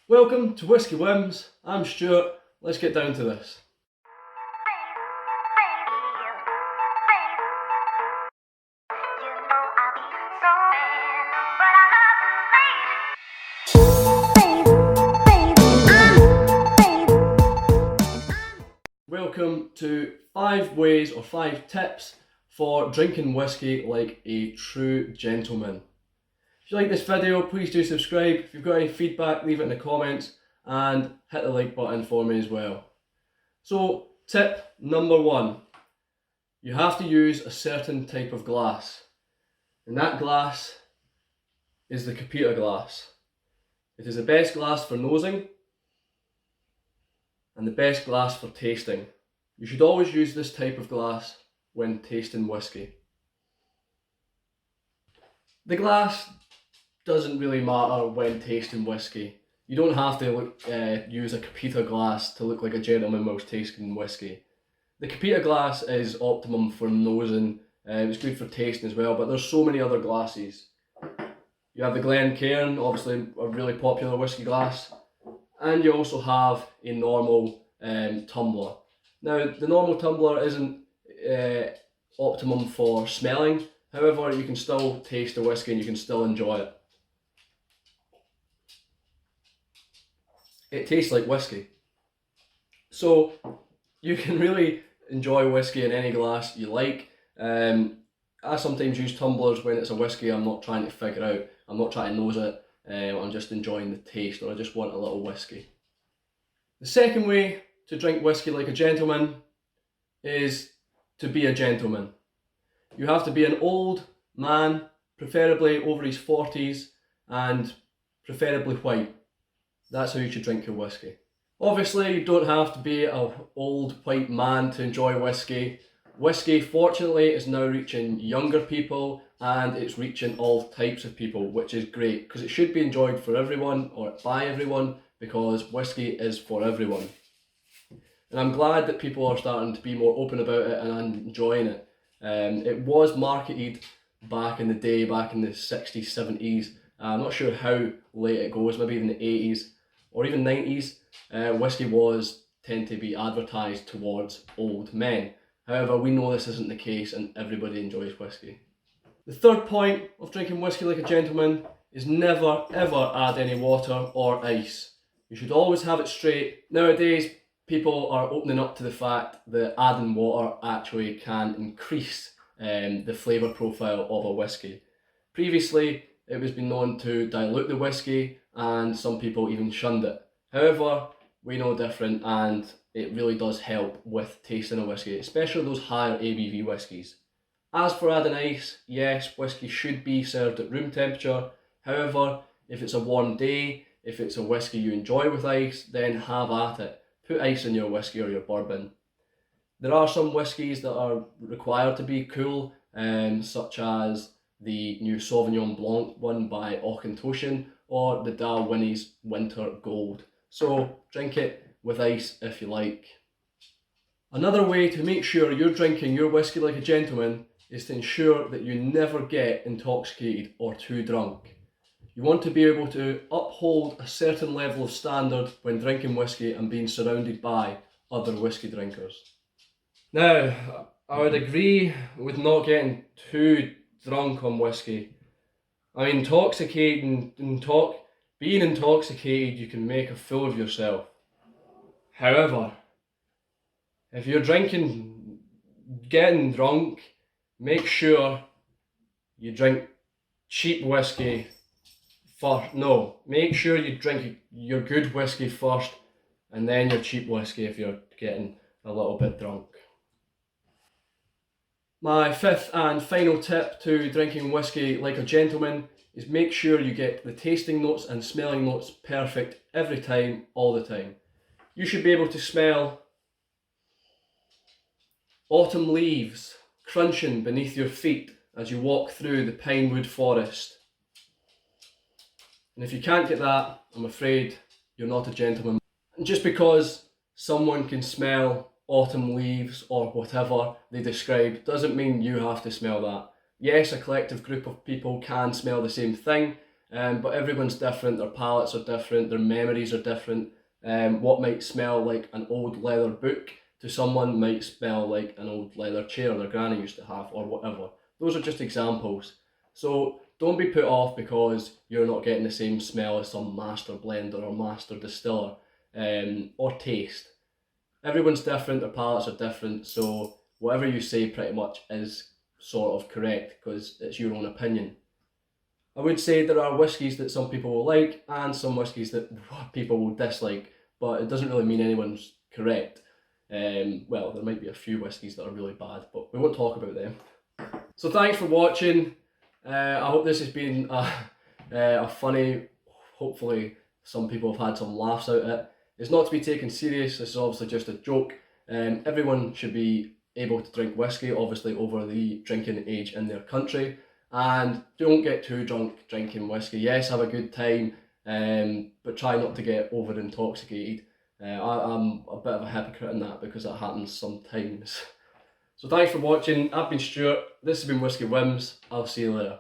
Welcome to Whisky Whims. I'm Stuart. Let's get down to this. Welcome to 5 ways or 5 tips for drinking whiskey like a true gentleman. If you like this video, please do subscribe. If you've got any feedback, leave it in the comments and hit the like button for me as well. So, tip number 1. You have to use a certain type of glass. And that glass is the Capita glass. It is the best glass for nosing and the best glass for tasting. You should always use this type of glass when tasting whiskey. The glass doesn't really matter when tasting whiskey. You don't have to use a Capita glass to look like a gentleman whilst tasting whiskey. The Capita glass is optimum for nosing. It's good for tasting as well, but there's so many other glasses. You have the Glencairn, obviously a really popular whiskey glass, and you also have a normal tumbler. Now, the normal tumbler isn't optimum for smelling, however, you can still taste the whiskey and you can still enjoy it. It tastes like whiskey. So, you can really enjoy whiskey in any glass you like. I sometimes use tumblers when it's a whiskey I'm not trying to figure out. I'm not trying to nose it. I'm just enjoying the taste, or I just want a little whiskey. The second way to drink whiskey like a gentleman is to be a gentleman. You have to be an old man, preferably over his 40s, and preferably white. That's how you should drink your whiskey. Obviously, you don't have to be an old white man to enjoy whiskey. Whiskey, fortunately, is now reaching younger people and it's reaching all types of people, which is great because it should be enjoyed for everyone or by everyone because whiskey is for everyone. And I'm glad that people are starting to be more open about it and enjoying it. It was marketed back in the day, back in the 60s, 70s. I'm not sure how late it goes, maybe even the 80s or even 90s. Whiskey was tend to be advertised towards old men. However, we know this isn't the case and everybody enjoys whiskey. The third point of drinking whiskey like a gentleman is never ever add any water or ice. You should always have it straight. Nowadays, people are opening up to the fact that adding water actually can increase the flavour profile of a whiskey. Previously, it was been known to dilute the whiskey and some people even shunned it. However, we know different and it really does help with tasting a whiskey, especially those higher ABV whiskies. As for adding ice, yes, whiskey should be served at room temperature. However, if it's a warm day, if it's a whiskey you enjoy with ice, then have at it. Put ice in your whiskey or your bourbon. There are some whiskies that are required to be cool, such as the new Sauvignon Blanc one by Auchentoshan or the Dalwhinnie's Winter Gold. So drink it with ice if you like. Another way to make sure you're drinking your whiskey like a gentleman is to ensure that you never get intoxicated or too drunk. You want to be able to uphold a certain level of standard when drinking whiskey and being surrounded by other whiskey drinkers. Now, I would agree with not getting too drunk on whiskey. I mean, being intoxicated, you can make a fool of yourself. However, if you're getting drunk, make sure you drink cheap whiskey first. No, make sure you drink your good whiskey first and then your cheap whiskey if you're getting a little bit drunk. My fifth and final tip to drinking whiskey like a gentleman is make sure you get the tasting notes and smelling notes perfect every time, all the time. You should be able to smell autumn leaves crunching beneath your feet as you walk through the pinewood forest. And if you can't get that, I'm afraid you're not a gentleman. And just because someone can smell autumn leaves or whatever they describe doesn't mean you have to smell that. Yes, a collective group of people can smell the same thing, but everyone's different, their palates are different, their memories are different. What might smell like an old leather book to someone might smell like an old leather chair their granny used to have, or whatever. Those are just examples. So don't be put off because you're not getting the same smell as some master blender or master distiller, or taste. Everyone's different, their palates are different, so whatever you say pretty much is sort of correct because it's your own opinion. I would say there are whiskies that some people will like and some whiskies that people will dislike, but it doesn't really mean anyone's correct. Well, there might be a few whiskies that are really bad, but we won't talk about them. So thanks for watching. I hope this has been a funny, hopefully some people have had some laughs out of it. It's not to be taken serious, this is obviously just a joke. Everyone should be able to drink whiskey, obviously over the drinking age in their country. And don't get too drunk drinking whiskey. Yes, have a good time, but try not to get over intoxicated. I'm a bit of a hypocrite in that because that happens sometimes. So thanks for watching. I've been Stuart. This has been Whiskey Whims. I'll see you later.